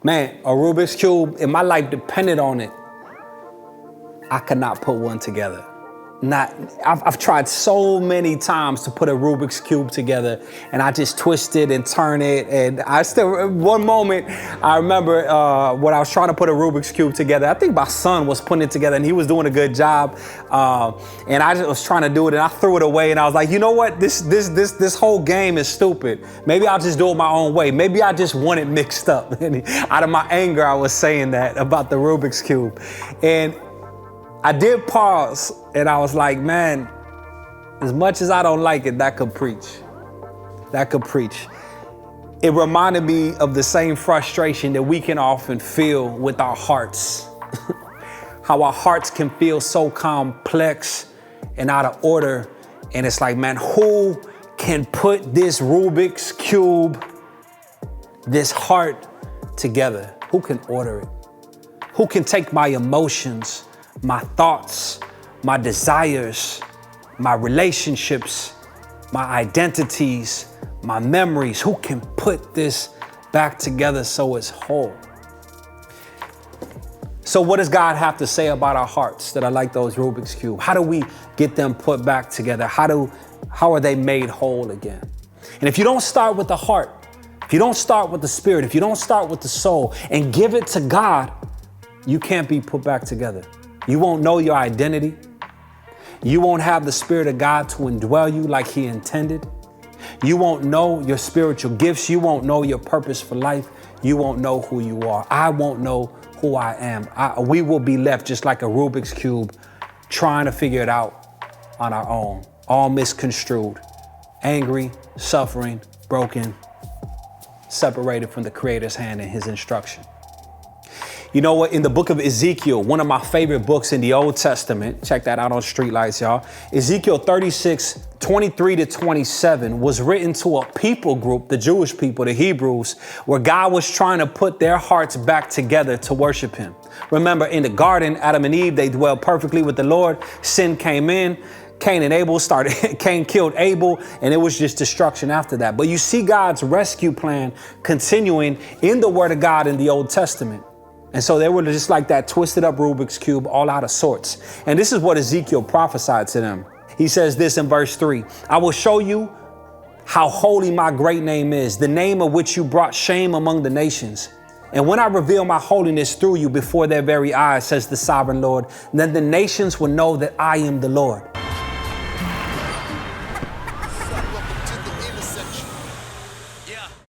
Man, a Rubik's Cube, if my life depended on it, I could not put one together. I've tried so many times to put a Rubik's Cube together, and I just twist it and turn it. And I still, one moment, I remember when I was trying to put a Rubik's Cube together, I think my son was putting it together and he was doing a good job. And I just was trying to do it and I threw it away and I was like, you know what? This whole game is stupid. Maybe I'll just do it my own way. Maybe I just want it mixed up. And out of my anger, I was saying that about the Rubik's Cube. And I did pause and I was like, man, as much as I don't like it, that could preach. That could preach. It reminded me of the same frustration that we can often feel with our hearts. How our hearts can feel so complex and out of order. And it's like, man, who can put this Rubik's Cube, this heart together? Who can order it? Who can take my emotions, my thoughts, my desires, my relationships, my identities, my memories? Who can put this back together so it's whole? So what does God have to say about our hearts that are like those Rubik's Cube? How do we get them put back together? How are they made whole again? And if you don't start with the heart, if you don't start with the spirit, if you don't start with the soul and give it to God, you can't be put back together. You won't know your identity. You won't have the Spirit of God to indwell you like He intended. You won't know your spiritual gifts. You won't know your purpose for life. You won't know who you are. I won't know who I am. We will be left just like a Rubik's Cube, trying to figure it out on our own, all misconstrued, angry, suffering, broken, separated from the Creator's hand and His instruction. You know what? In the book of Ezekiel, one of my favorite books in the Old Testament, check that out on Streetlights, y'all. Ezekiel 36, 23 to 27 was written to a people group, the Jewish people, the Hebrews, where God was trying to put their hearts back together to worship Him. Remember, in the garden, Adam and Eve, they dwelled perfectly with the Lord. Sin came in. Cain killed Abel, and it was just destruction after that. But you see God's rescue plan continuing in the Word of God in the Old Testament. And so they were just like that twisted up Rubik's Cube, all out of sorts. And this is what Ezekiel prophesied to them. He says this in verse 3, I will show you how holy my great name is, the name of which you brought shame among the nations. And when I reveal my holiness through you before their very eyes, says the sovereign Lord, then the nations will know that I am the Lord.